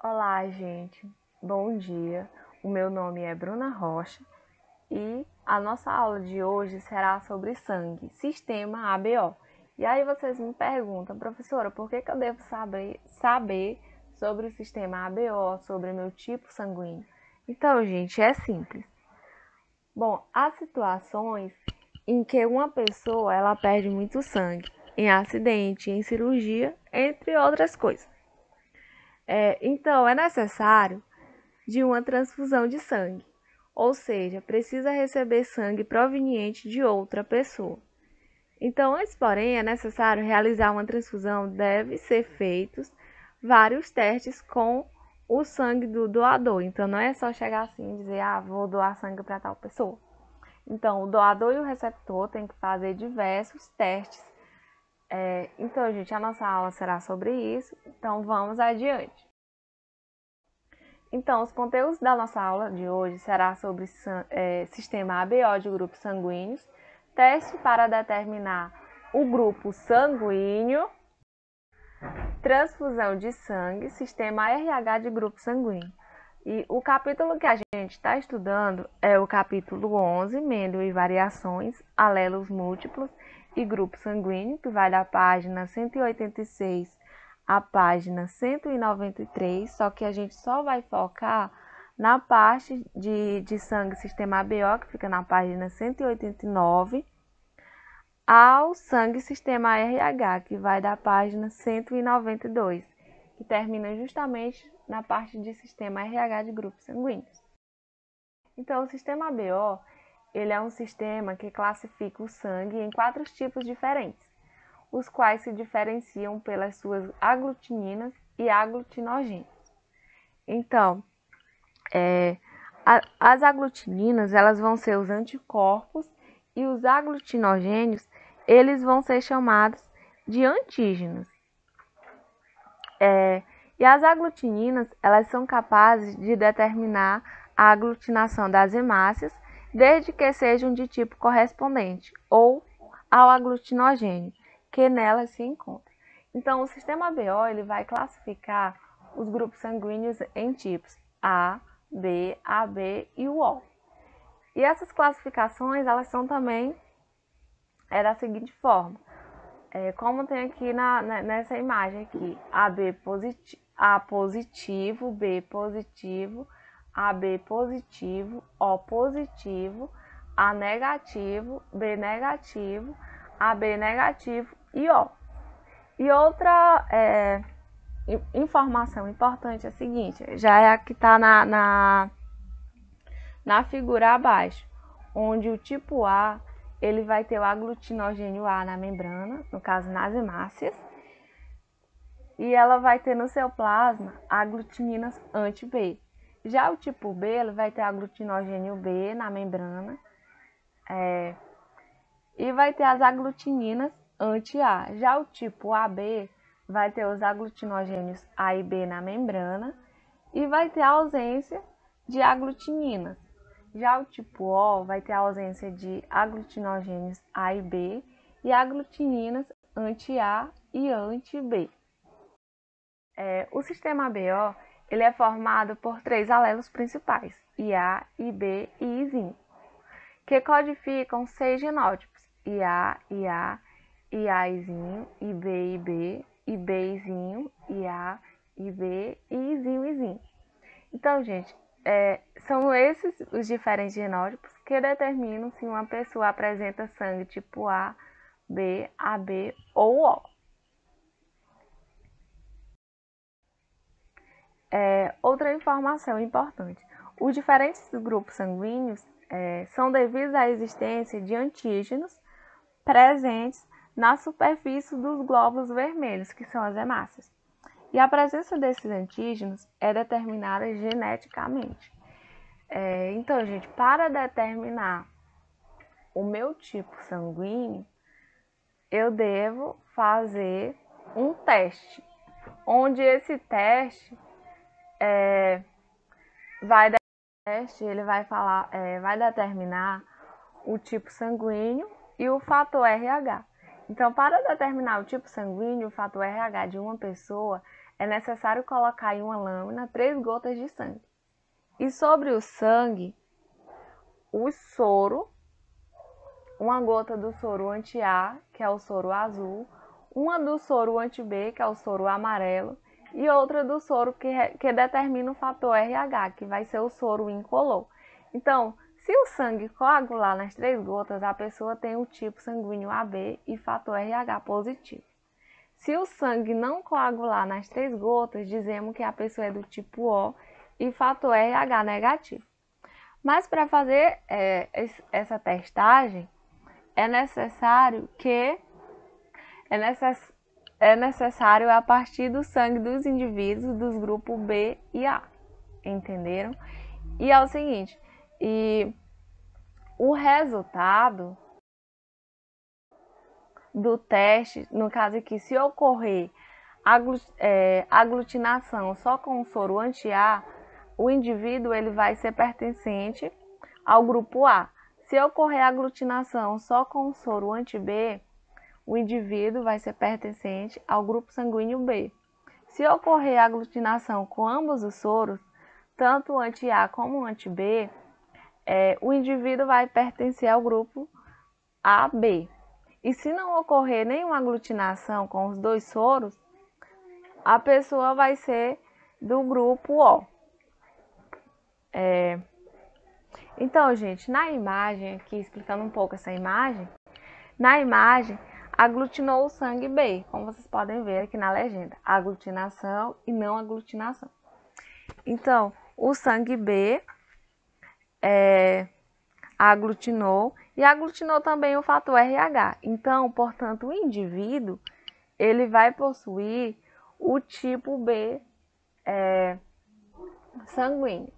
Olá, gente. Bom dia. O meu nome é Bruna Rocha e a nossa aula de hoje será sobre sangue, sistema ABO. E aí vocês me perguntam, professora, por que eu devo saber sobre o sistema ABO, sobre meu tipo sanguíneo? Então, gente, é simples. Bom, há situações em que uma pessoa ela perde muito sangue, em acidente, em cirurgia, entre outras coisas. Então, é necessário de uma transfusão de sangue, ou seja, precisa receber sangue proveniente de outra pessoa. Então, antes, porém, é necessário realizar uma transfusão, deve ser feitos vários testes com o sangue do doador. Então, não é só chegar assim e dizer, vou doar sangue para tal pessoa. Então, o doador e o receptor têm que fazer diversos testes. Então, gente, a nossa aula será sobre isso. Então, vamos adiante. Então, os conteúdos da nossa aula de hoje será sobre sistema ABO de grupos sanguíneos, teste para determinar o grupo sanguíneo, transfusão de sangue, sistema RH de grupo sanguíneo. E o capítulo que a gente está estudando é o capítulo 11, Mendel e variações, alelos múltiplos e grupo sanguíneo, que vai da página 186 à página 193, só que a gente só vai focar na parte de sangue sistema ABO, que fica na página 189, ao sangue sistema RH, que vai da página 192, que termina justamente na parte de sistema RH de grupos sanguíneos. Então, o sistema ABO, ele é um sistema que classifica o sangue em 4 tipos diferentes, os quais se diferenciam pelas suas aglutininas e aglutinogênios. Então, as aglutininas, elas vão ser os anticorpos e os aglutinogênios, eles vão ser chamados de antígenos. E as aglutininas, elas são capazes de determinar a aglutinação das hemácias, desde que sejam de tipo correspondente ou ao aglutinogênio, que nelas se encontra. Então, o sistema ABO ele vai classificar os grupos sanguíneos em tipos A, B, AB e o O. E essas classificações, elas são também da seguinte forma. Como tem aqui nessa imagem aqui, AB positivo, A positivo, B positivo, AB positivo, O positivo, A negativo, B negativo, AB negativo e O. E outra informação importante é a seguinte, já é a que está na figura abaixo, onde o tipo A ele vai ter o aglutinogênio A na membrana, no caso nas hemácias, e ela vai ter no seu plasma aglutininas anti-B. Já o tipo B, ele vai ter aglutinogênio B na membrana, e vai ter as aglutininas anti-A. Já o tipo AB vai ter os aglutinogênios A e B na membrana, e vai ter a ausência de aglutininas. Já o tipo O vai ter a ausência de aglutinogênios A e B e aglutininas anti-A e anti-B. O sistema ABO ele é formado por 3 alelos principais, IA, IB e Izinho, que codificam 6 genótipos, IA, IA, IAzinho, IB, IB, IBzinho, IA, IB e Izinho, Izinho. Então, gente, são esses os diferentes genótipos que determinam se uma pessoa apresenta sangue tipo A, B, AB ou O. Outra informação importante. Os diferentes grupos sanguíneos são devidos à existência de antígenos presentes na superfície dos glóbulos vermelhos, que são as hemácias. E a presença desses antígenos é determinada geneticamente. Então, gente, para determinar o meu tipo sanguíneo, eu devo fazer um teste, onde esse teste ele vai determinar o tipo sanguíneo e o fator RH. Então, para determinar o tipo sanguíneo e o fator RH de uma pessoa, é necessário colocar em uma lâmina 3 gotas de sangue. E sobre o sangue, o soro, uma gota do soro anti-A, que é o soro azul, uma do soro anti-B, que é o soro amarelo, e outra do soro que determina o fator RH, que vai ser o soro incolor. Então, se o sangue coagular nas 3 gotas, a pessoa tem o tipo sanguíneo AB e fator RH positivo. Se o sangue não coagular nas 3 gotas, dizemos que a pessoa é do tipo O e fator RH negativo. Mas para fazer essa testagem, é necessário a partir do sangue dos indivíduos dos grupos B e A, entenderam? E é o seguinte, o resultado do teste, no caso aqui, se ocorrer aglutinação só com o soro anti-A, o indivíduo ele vai ser pertencente ao grupo A. Se ocorrer aglutinação só com o soro anti-B, o indivíduo vai ser pertencente ao grupo sanguíneo B. Se ocorrer aglutinação com ambos os soros, tanto o anti-A como o anti-B, o indivíduo vai pertencer ao grupo AB. E se não ocorrer nenhuma aglutinação com os 2 soros, a pessoa vai ser do grupo O. Então, gente, na imagem aqui, explicando um pouco essa imagem, na imagem aglutinou o sangue B, como vocês podem ver aqui na legenda, aglutinação e não aglutinação. Então, o sangue B aglutinou e aglutinou também o fator RH. Então, portanto, o indivíduo ele vai possuir o tipo B sanguíneo.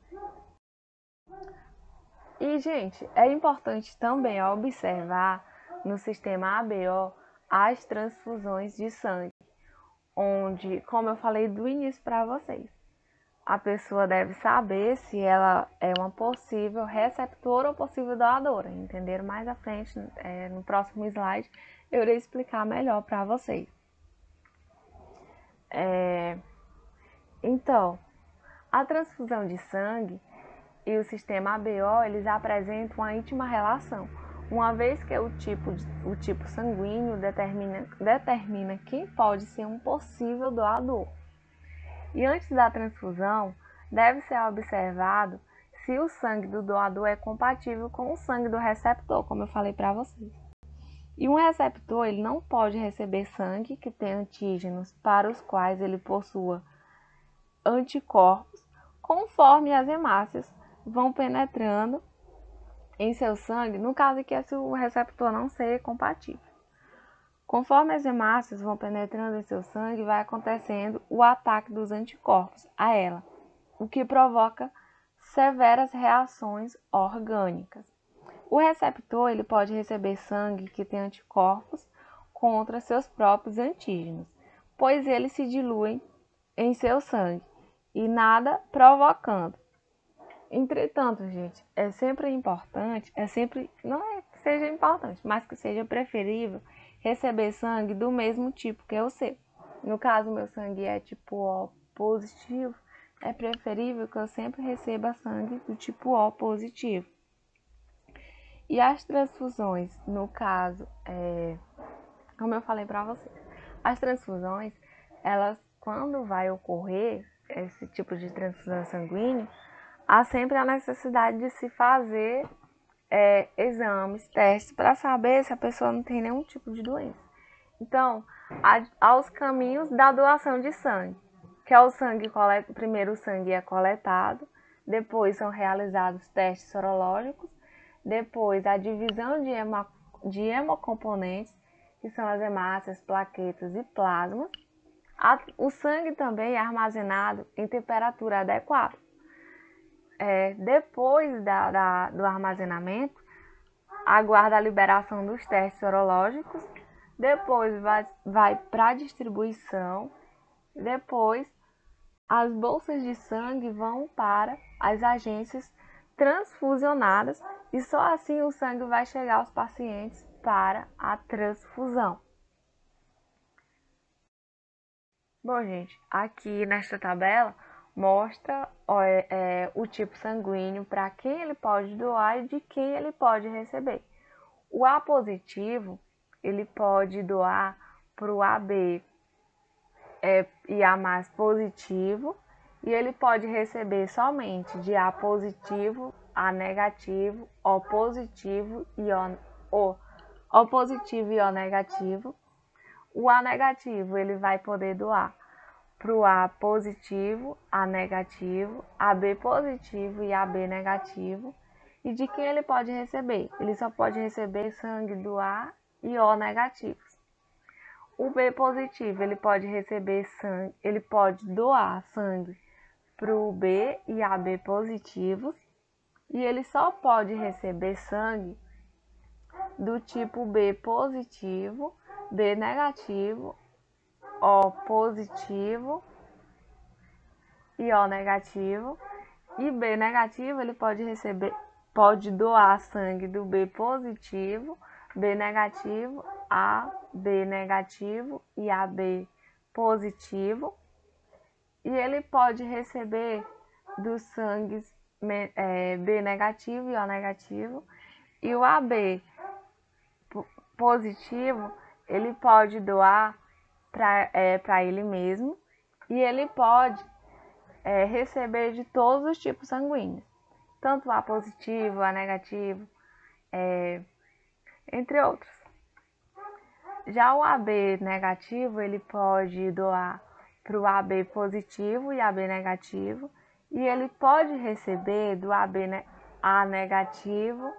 E, gente, é importante também observar no sistema ABO as transfusões de sangue, onde, como eu falei do início para vocês, a pessoa deve saber se ela é uma possível receptora ou possível doadora. Entenderam? Mais à frente, no próximo slide, eu irei explicar melhor para vocês. Então, a transfusão de sangue e o sistema ABO, eles apresentam uma íntima relação, uma vez que o tipo sanguíneo determina quem pode ser um possível doador. E antes da transfusão, deve ser observado se o sangue do doador é compatível com o sangue do receptor, como eu falei para vocês. E um receptor ele não pode receber sangue que tem antígenos para os quais ele possua anticorpos, conforme as hemácias vão penetrando em seu sangue, no caso aqui é se o receptor não ser compatível. Conforme as hemácias vão penetrando em seu sangue, vai acontecendo o ataque dos anticorpos a ela, o que provoca severas reações orgânicas. O receptor ele pode receber sangue que tem anticorpos contra seus próprios antígenos, pois eles se diluem em seu sangue e nada provocando. Entretanto, gente, é sempre importante, não é que seja importante, mas que seja preferível receber sangue do mesmo tipo que o seu. No caso, meu sangue é tipo O positivo, é preferível que eu sempre receba sangue do tipo O positivo. E as transfusões, no caso, como eu falei para vocês, as transfusões, elas, quando vai ocorrer esse tipo de transfusão sanguínea, há sempre a necessidade de se fazer exames, testes, para saber se a pessoa não tem nenhum tipo de doença. Então, há os caminhos da doação de sangue, que é o sangue primeiro o sangue é coletado, depois são realizados testes sorológicos, depois a divisão de hemocomponentes, que são as hemácias, plaquetas e plasmas. O sangue também é armazenado em temperatura adequada. Depois do armazenamento, aguarda a liberação dos testes sorológicos, depois vai para a distribuição, depois as bolsas de sangue vão para as agências transfusionadas e só assim o sangue vai chegar aos pacientes para a transfusão. Bom, gente, aqui nesta tabela mostra o tipo sanguíneo para quem ele pode doar e de quem ele pode receber. O A positivo, ele pode doar para o AB e A mais positivo, e ele pode receber somente de A positivo, A negativo, O positivo e O positivo e O negativo. O A negativo ele vai poder doar para o A positivo, A negativo, AB positivo e AB negativo. E de quem ele pode receber? Ele só pode receber sangue do A e O negativos. O B positivo ele pode receber sangue, ele pode doar sangue para o B e AB positivos. E ele só pode receber sangue do tipo B positivo, B negativo, O positivo e O negativo. E B negativo, ele pode doar sangue do B positivo, B negativo, AB negativo e AB positivo. E ele pode receber dos sangues B negativo e O negativo. E o AB positivo, ele pode doar para ele mesmo. E ele pode receber de todos os tipos sanguíneos, tanto A positivo, A negativo, entre outros. Já o AB negativo, ele pode doar para o AB positivo e AB negativo, e ele pode receber do A negativo,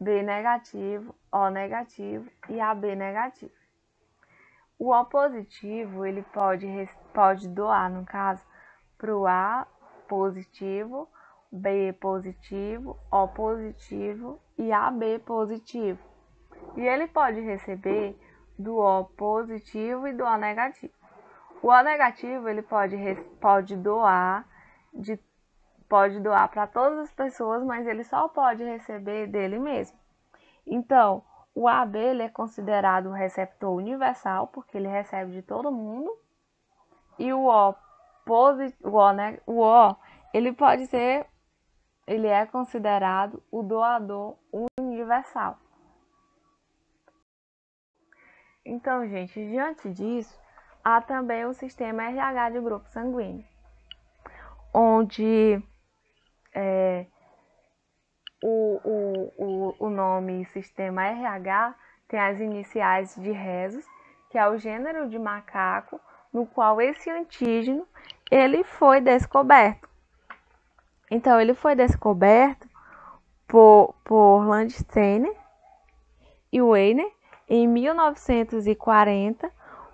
B negativo, O negativo e AB negativo. O O positivo, ele pode doar, no caso, para o A positivo, B positivo, O positivo e AB positivo. E ele pode receber do O positivo e do O negativo. O O negativo ele pode doar para todas as pessoas, mas ele só pode receber dele mesmo. Então, o AB ele é considerado um receptor universal, porque ele recebe de todo mundo. E o O ele é considerado o doador universal. Então, gente, diante disso, há também o sistema RH de grupo sanguíneo, onde o nome sistema RH tem as iniciais de rhesus, que é o gênero de macaco no qual esse antígeno ele foi descoberto. Então, ele foi descoberto por Landsteiner e Weiner em 1940,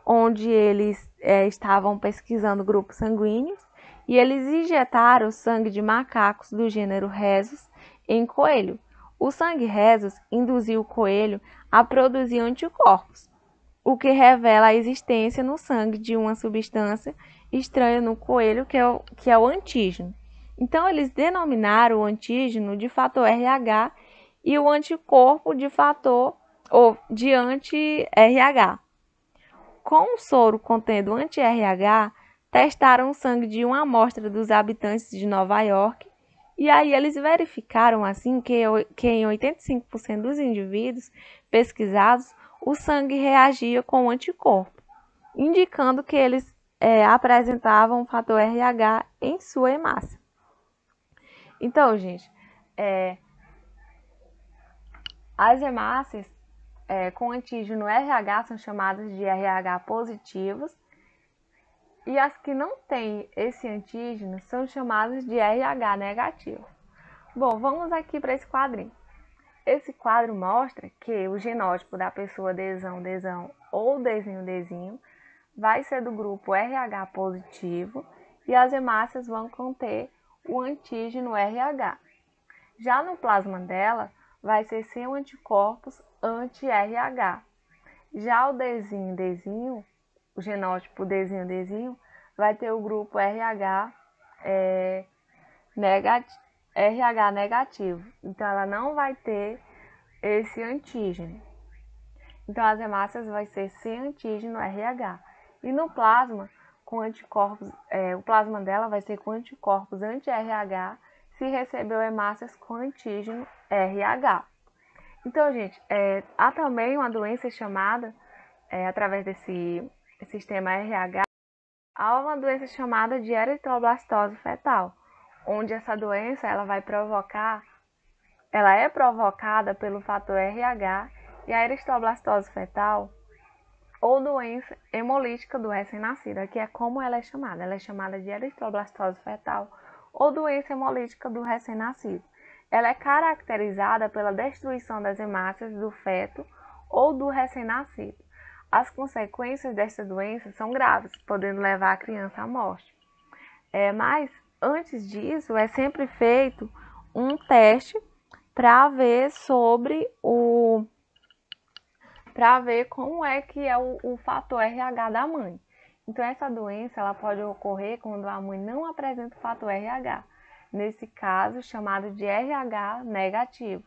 onde eles estavam pesquisando grupos sanguíneos e eles injetaram sangue de macacos do gênero Rhesus em coelho. O sangue Rhesus induziu o coelho a produzir anticorpos, o que revela a existência no sangue de uma substância estranha no coelho, que é o antígeno. Então, eles denominaram o antígeno de fator RH e o anticorpo de fator de anti-RH. Com o soro contendo anti-RH, testaram o sangue de uma amostra dos habitantes de Nova York e aí eles verificaram assim que em 85% dos indivíduos pesquisados o sangue reagia com anticorpo, indicando que eles apresentavam o fator RH em sua hemácia. Então, gente, as hemácias com antígeno RH são chamadas de RH positivos e as que não têm esse antígeno são chamadas de RH negativo. Bom, vamos aqui para esse quadrinho. Esse quadro mostra que o genótipo da pessoa Dzão ou Dzinho vai ser do grupo RH positivo e as hemácias vão conter o antígeno RH. Já no plasma dela, vai ser sem anticorpos anti-RH. Já o Dzinho, o genótipo Dzinho, vai ter o grupo RH negativo. Então, ela não vai ter esse antígeno. Então, as hemácias vai ser sem antígeno RH. E no plasma, com anticorpos, o plasma dela vai ser com anticorpos anti-RH se recebeu hemácias com antígeno RH. Então, gente, há também uma doença chamada, através desse sistema RH, há uma doença chamada de eritroblastose fetal, onde essa doença ela é provocada pelo fator RH e a eritroblastose fetal, ou doença hemolítica do recém-nascido, que é como ela é chamada de eritroblastose fetal ou doença hemolítica do recém-nascido. Ela é caracterizada pela destruição das hemácias do feto ou do recém-nascido. As consequências desta doença são graves, podendo levar a criança à morte. Mas antes disso, é sempre feito um teste para ver como é que é o fator RH da mãe. Então, essa doença ela pode ocorrer quando a mãe não apresenta o fator RH. Nesse caso, chamado de RH negativo.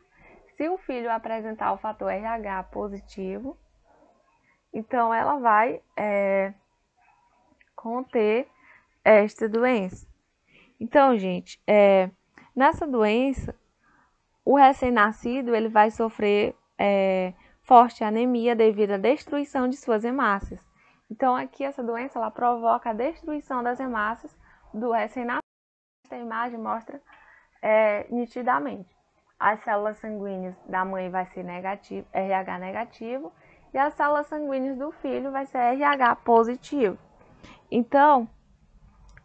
Se o filho apresentar o fator RH positivo, então ela vai conter esta doença. Então, gente, nessa doença, o recém-nascido ele vai sofrer forte anemia devido à destruição de suas hemácias. Então, aqui essa doença ela provoca a destruição das hemácias do recém-nascido. Esta imagem mostra nitidamente. As células sanguíneas da mãe vai ser negativo, RH negativo, e as células sanguíneas do filho vai ser RH positivo. Então,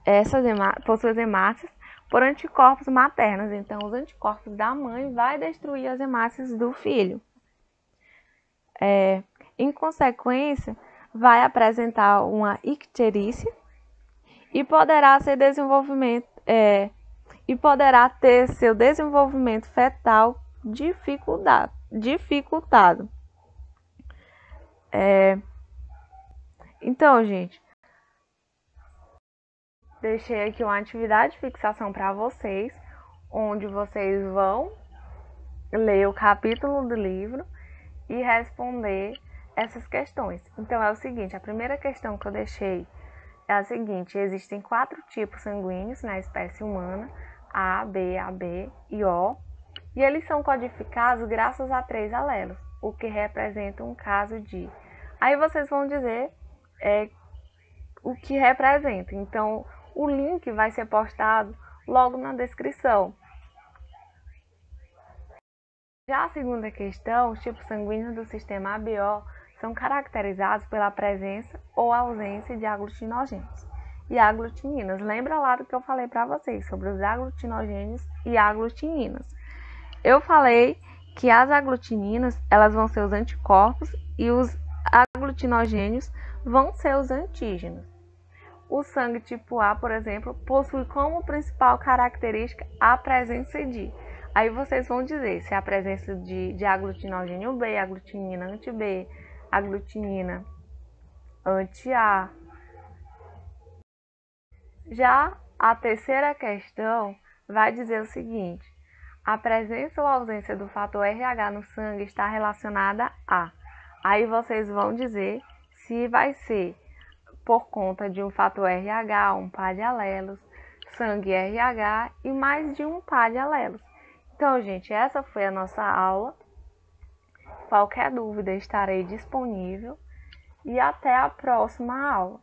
essas possuem hemácias por anticorpos maternos. Então, os anticorpos da mãe vai destruir as hemácias do filho. Em consequência, vai apresentar uma icterícia e poderá ter seu desenvolvimento fetal dificultado. Então, gente, deixei aqui uma atividade de fixação para vocês, onde vocês vão ler o capítulo do livro e responder essas questões. Então, é o seguinte, a primeira questão que eu deixei é a seguinte: existem 4 tipos sanguíneos na espécie humana, A, B, AB e O, e eles são codificados graças a 3 alelos, o que representa um caso de... Aí vocês vão dizer o que representa. Então, o link vai ser postado logo na descrição. Já a segunda questão, os tipos sanguíneos do sistema ABO são caracterizados pela presença ou ausência de aglutinogênios e aglutininas. Lembra lá do que eu falei para vocês sobre os aglutinogênios e aglutininas. Eu falei que as aglutininas elas vão ser os anticorpos e os aglutinogênios vão ser os antígenos. O sangue tipo A, por exemplo, possui como principal característica a presença de... Aí vocês vão dizer se é a presença de aglutinogênio B, aglutinina anti-B, aglutinina anti-A. Já a terceira questão vai dizer o seguinte: a presença ou ausência do fator RH no sangue está relacionada a... Aí vocês vão dizer se vai ser por conta de um fator RH, um par de alelos, sangue RH e mais de um par de alelos. Então, gente, essa foi a nossa aula. Qualquer dúvida estarei disponível e até a próxima aula.